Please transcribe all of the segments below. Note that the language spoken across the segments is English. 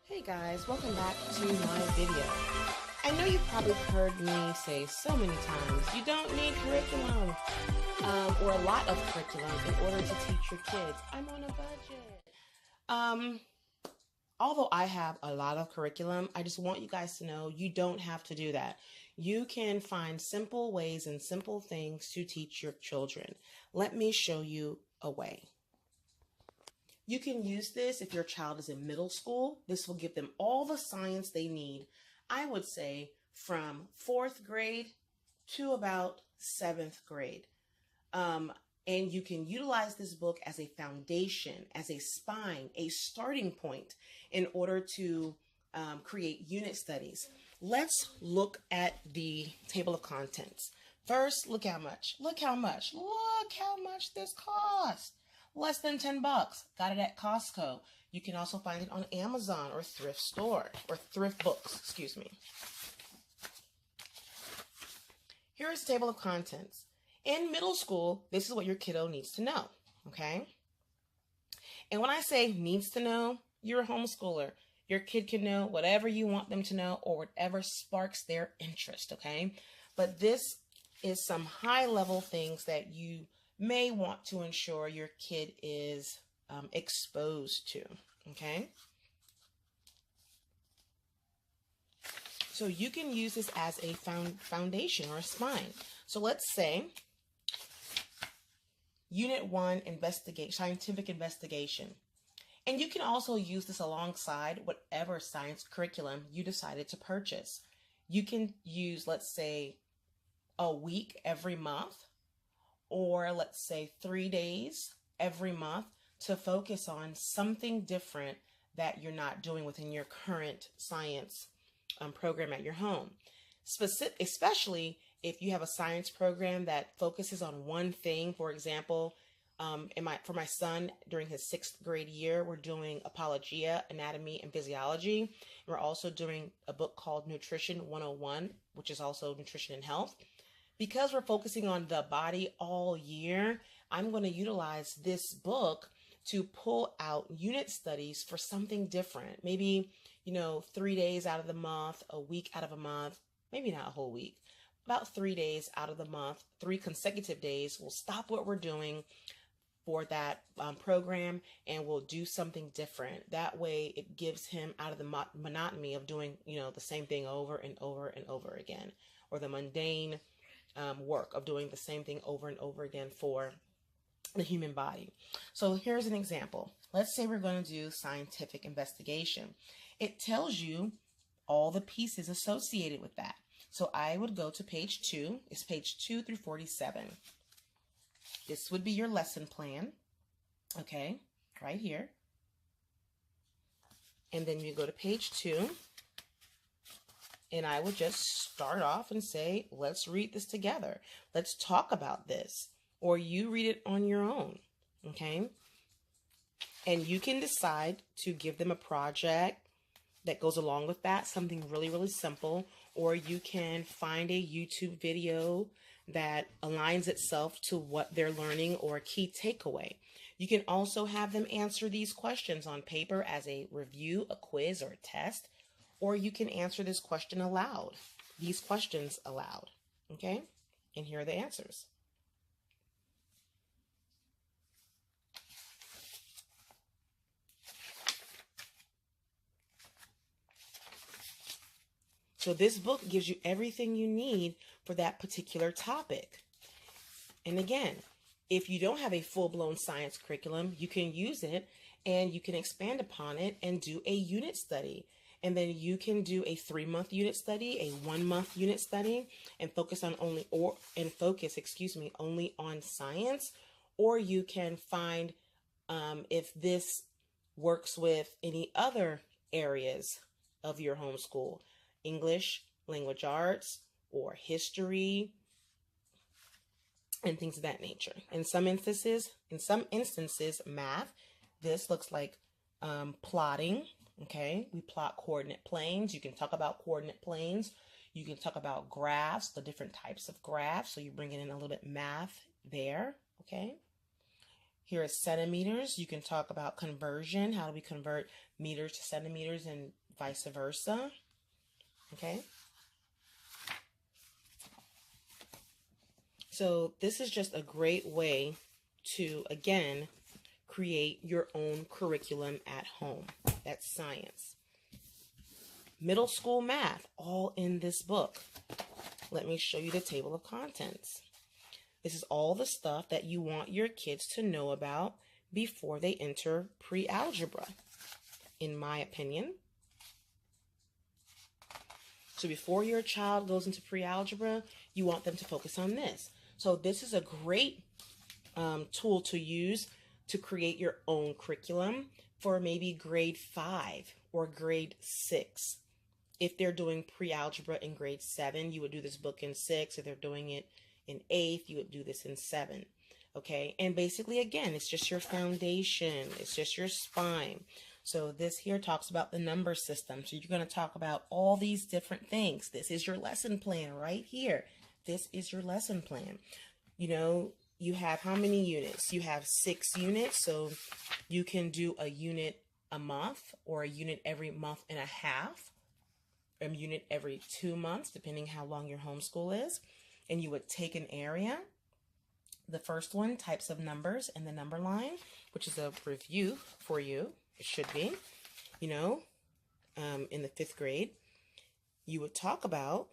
Hey guys, welcome back to my video. I know you've probably heard me say so many times, you don't need curriculum or a lot of curriculum in order to teach your kids. I'm on a budget. Although I have a lot of curriculum, I just want you guys to know you don't have to do that. You can find simple ways and simple things to teach your children. Let me show you a way. You can use this if your child is in middle school. This will give them all the science they need, I would say, from 4th grade to about 7th grade. And you can utilize this book as a foundation, as a spine, a starting point in order to create unit studies. Let's look at the table of contents. First, look how much. Look how much. Look how much this costs. Less than 10 bucks. Got it at Costco. You can also find it on Amazon or thrift store or thrift books, excuse me. Here is the table of contents. In middle school, this is what your kiddo needs to know, okay? And when I say needs to know, you're a homeschooler. Your kid can know whatever you want them to know or whatever sparks their interest, okay? But this is some high-level things that you may want to ensure your kid is exposed to, okay? So you can use this as a foundation or a spine. So let's say Unit 1, scientific investigation. And you can also use this alongside whatever science curriculum you decided to purchase. You can use, let's say, a week every month, or let's say 3 days every month to focus on something different that you're not doing within your current science program at your home. Especially if you have a science program that focuses on one thing. For example, for my son during his 6th grade year, we're doing Apologia, Anatomy, and Physiology. We're also doing a book called Nutrition 101, which is also nutrition and health. Because we're focusing on the body all year, I'm going to utilize this book to pull out unit studies for something different. Maybe, 3 days out of the month, a week out of a month, maybe not a whole week, about 3 days out of the month, 3 consecutive days. We'll stop what we're doing for that program and we'll do something different. That way it gives him out of the monotony of doing, the same thing over and over and over again, or the mundane work of doing the same thing over and over again for the human body. So here's an example. Let's say we're going to do scientific investigation. It tells you all the pieces associated with that. So I would go to page 2. It's page 2 through 47. This would be your lesson plan. Okay, right here. And then you go to page 2. And I would just start off and say, let's read this together. Let's talk about this. Or you read it on your own, okay? And you can decide to give them a project that goes along with that, something really, really simple. Or you can find a YouTube video that aligns itself to what they're learning or a key takeaway. You can also have them answer these questions on paper as a review, a quiz, or a test. Or you can answer this question aloud, these questions aloud, okay? And here are the answers. So this book gives you everything you need for that particular topic. And again, if you don't have a full-blown science curriculum, you can use it and you can expand upon it and do a unit study. And then you can do a 3-month unit study, a 1-month unit study, and focus only on science. Or you can find if this works with any other areas of your homeschool, English, language arts, or history, and things of that nature. In some instances, math. This looks like plotting. Okay, we plot coordinate planes. You can talk about coordinate planes. You can talk about graphs, the different types of graphs. So you're bringing in a little bit math there. Okay. Here is centimeters. You can talk about conversion. How do we convert meters to centimeters and vice versa? Okay. So this is just a great way to, again, create your own curriculum at home. That's science. Middle school math, all in this book. Let me show you the table of contents. This is all the stuff that you want your kids to know about before they enter pre-algebra, in my opinion. So before your child goes into pre-algebra, you want them to focus on this. So this is a great tool to use to create your own curriculum for maybe grade 5 or grade 6. If they're doing pre-algebra in grade 7, you would do this book in 6. If they're doing it in 8th, you would do this in 7. Okay, and basically, again, it's just your foundation. It's just your spine. So this here talks about the number system. So you're going to talk about all these different things. This is your lesson plan right here. This is your lesson plan. You know, you have how many units? You have 6 units. So you can do a unit a month or a unit every month and a half. A unit every 2 months, depending how long your homeschool is. And you would take an area. The first one, types of numbers, and the number line, which is a review for you. It should be, you know, in the 5th grade. You would talk about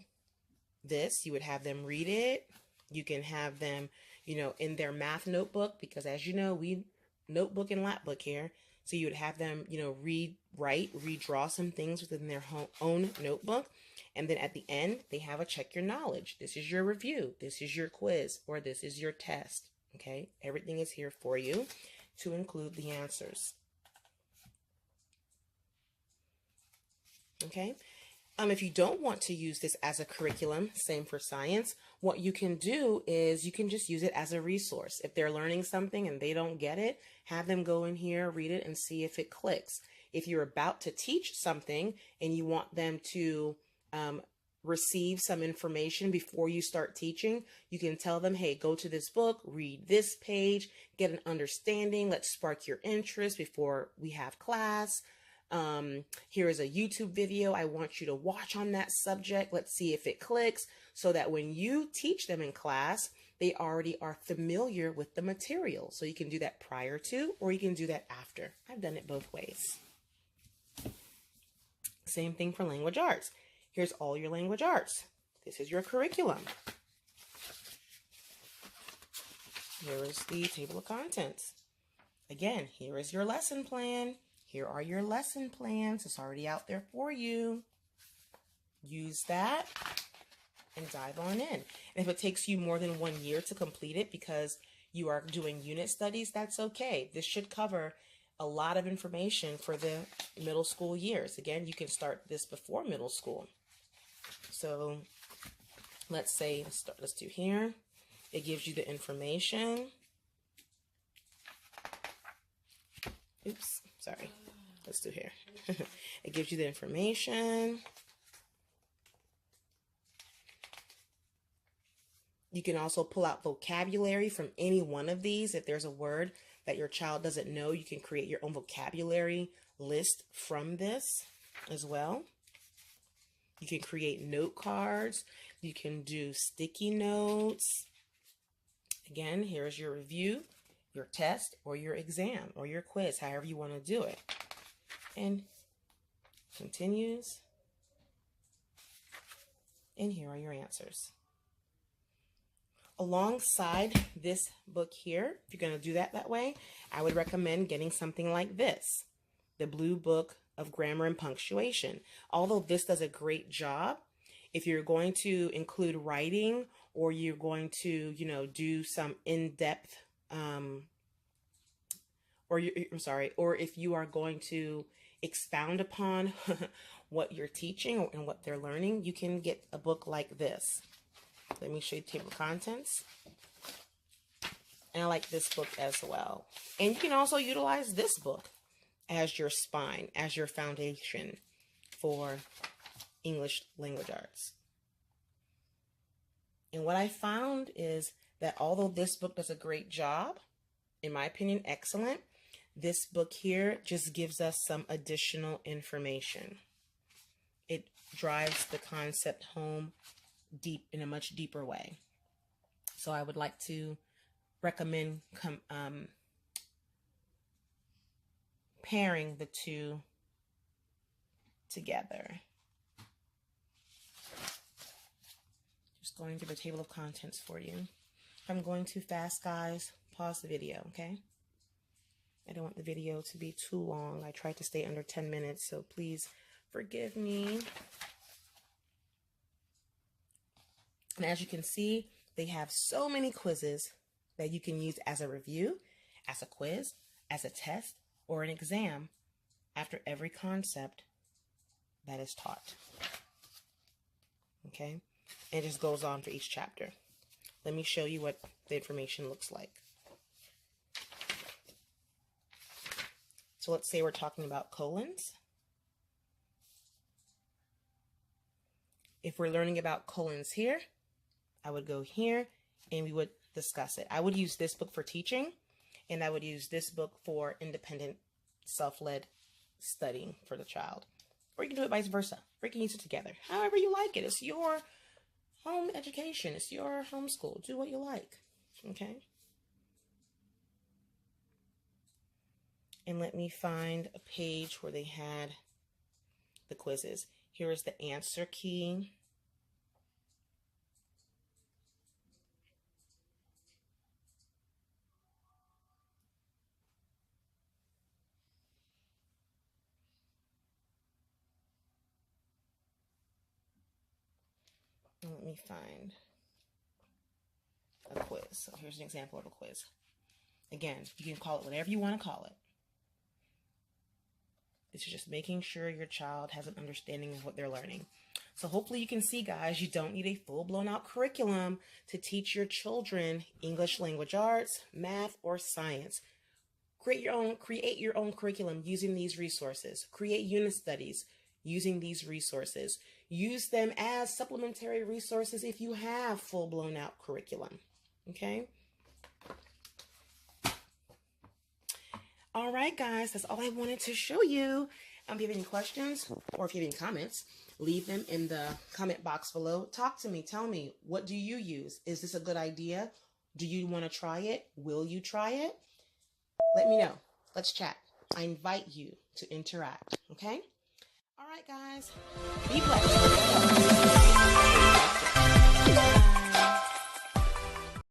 this. You would have them read it. You can have them, you know, in their math notebook, because as you know, we notebook and lap book here. So you would have them, you know, read, write, redraw some things within their own notebook. And then at the end, they have a check your knowledge. This is your review. This is your quiz, or this is your test. Okay. Everything is here for you to include the answers. Okay. If you don't want to use this as a curriculum, same for science, what you can do is you can just use it as a resource. If they're learning something and they don't get it, have them go in here, read it, and see if it clicks. If you're about to teach something and you want them to receive some information before you start teaching, you can tell them, hey, go to this book, read this page, get an understanding. Let's spark your interest before we have class. Here is a YouTube video I want you to watch on that subject. Let's see if it clicks, so that when you teach them in class, they already are familiar with the material. So you can do that prior to, or you can do that after. I've done it both ways. Same thing for language arts. Here's all your language arts. This is your curriculum. Here is the table of contents. Again, here is your lesson plan. Here are your lesson plans. It's already out there for you. Use that and dive on in. And if it takes you more than 1 year to complete it because you are doing unit studies, that's okay. This should cover a lot of information for the middle school years. Again, you can start this before middle school. So let's say, let's do here. It gives you the information. Oops, sorry. Let's do here. It gives you the information. You can also pull out vocabulary from any one of these. If there's a word that your child doesn't know, you can create your own vocabulary list from this as well. You can create note cards. You can do sticky notes. Again, here's your review, your test, or your exam, or your quiz, however you want to do it. And continues. And here are your answers. Alongside this book here, if you're going to do that way, I would recommend getting something like this, the Blue Book of Grammar and Punctuation. Although this does a great job, if you're going to include writing, or you're going to, you know, do some in-depth, or if you are going to expound upon what you're teaching and what they're learning, you can get a book like this. Let me show you the table of contents. And I like this book as well. And you can also utilize this book as your spine, as your foundation for English language arts. And what I found is that although this book does a great job, in my opinion, excellent. This book here just gives us some additional information. It drives the concept home deep in a much deeper way. So I would like to recommend pairing the two together. Just going through the table of contents for you. If I'm going too fast, guys, pause the video, okay? I don't want the video to be too long. I try to stay under 10 minutes, so please forgive me. And as you can see, they have so many quizzes that you can use as a review, as a quiz, as a test, or an exam after every concept that is taught. Okay? And it just goes on for each chapter. Let me show you what the information looks like. So let's say we're talking about colons. If we're learning about colons here, I would go here and we would discuss it. I would use this book for teaching, and I would use this book for independent, self-led studying for the child. Or you can do it vice versa. Or you can use it together. However you like it. It's your home education. It's your homeschool. Do what you like. Okay? And let me find a page where they had the quizzes. Here is the answer key. Let me find a quiz. So here's an example of a quiz. Again, you can call it whatever you want to call it. It's just making sure your child has an understanding of what they're learning. So hopefully you can see, guys, you don't need a full-blown out curriculum to teach your children English language arts, math, or science. Create your own curriculum using these resources. Create unit studies using these resources. Use them as supplementary resources if you have full-blown out curriculum. Okay? All right, guys, that's all I wanted to show you. If you have any questions or if you have any comments, leave them in the comment box below. Talk to me. Tell me, what do you use? Is this a good idea? Do you want to try it? Will you try it? Let me know. Let's chat. I invite you to interact, okay? All right, guys. Be blessed.